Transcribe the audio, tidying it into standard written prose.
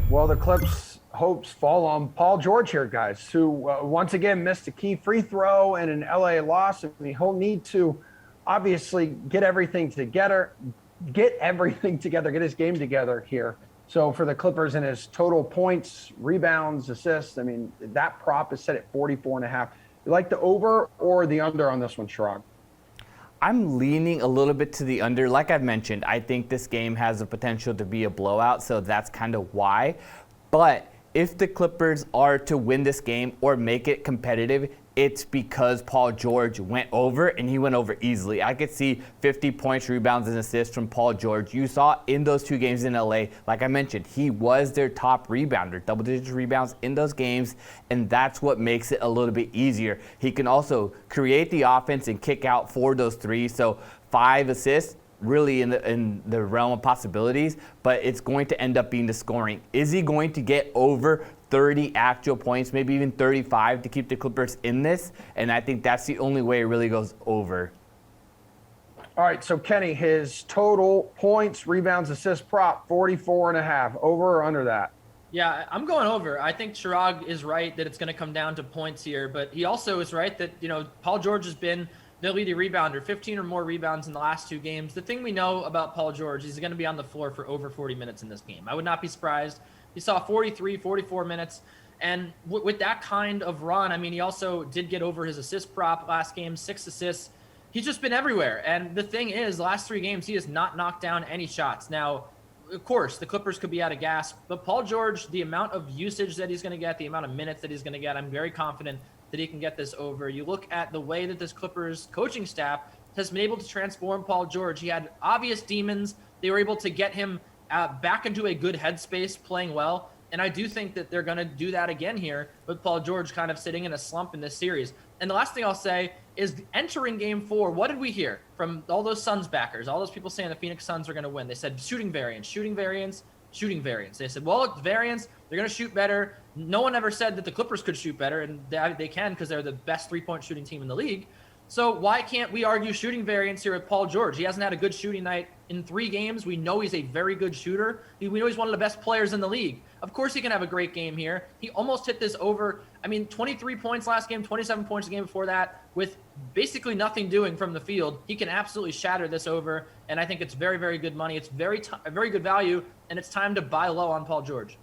Well, the Clips' hopes fall on Paul George here, guys, who once again missed a key free throw and an LA loss. I mean, he'll need to obviously get everything together, get his game together here. So for the Clippers and his total points, rebounds, assists, I mean, that prop is set at 44.5. You like the over or the under on this one, Chirag? I'm leaning a little bit to the under. Like I've mentioned, I think this game has the potential to be a blowout, so that's kind of why. But if the Clippers are to win this game or make it competitive, it's because Paul George went over, and he went over easily. I could see 50 points, rebounds, and assists from Paul George. You saw in those two games in LA, like I mentioned, he was their top rebounder, double-digit rebounds in those games, and that's what makes it a little bit easier. He can also create the offense and kick out for those threes, so 5 assists, really in the realm of possibilities, but it's going to end up being the scoring. Is he going to get over 30 actual points, maybe even 35 to keep the Clippers in this? And I think that's the only way it really goes over. All right, so Kenny, his total points, rebounds, assists prop, 44.5. Over or under that? Yeah, I'm going over. I think Chirag is right that it's going to come down to points here, but he also is right that, Paul George has been the leading rebounder, 15 or more rebounds in the last 2 games. The thing we know about Paul George is he's going to be on the floor for over 40 minutes in this game. I would not be surprised. He saw 43, 44 minutes. And with that kind of run, I mean, he also did get over his assist prop last game, 6 assists. He's just been everywhere. And the thing is, the last 3 games, he has not knocked down any shots. Now, of course, the Clippers could be out of gas, but Paul George, the amount of usage that he's going to get, the amount of minutes that he's going to get, I'm very confident that he can get this over. You look at the way that this Clippers coaching staff has been able to transform Paul George. He had obvious demons. They were able to get him back into a good headspace, playing well. And I do think that they're going to do that again here with Paul George kind of sitting in a slump in this series. And the last thing I'll say is entering game 4, what did we hear from all those Suns backers, all those people saying the Phoenix Suns are going to win? They said shooting variance, shooting variance, shooting variance. They said, well, it's variance. They're going to shoot better. No one ever said that the Clippers could shoot better, and they can because they're the best three-point shooting team in the league. So why can't we argue shooting variance here with Paul George? He hasn't had a good shooting night in 3 games. We know he's a very good shooter. We know he's one of the best players in the league. Of course he can have a great game here. He almost hit this over. 23 points last game, 27 points the game before that, with basically nothing doing from the field. He can absolutely shatter this over, and I think it's very, very good money. It's very good value, and it's time to buy low on Paul George.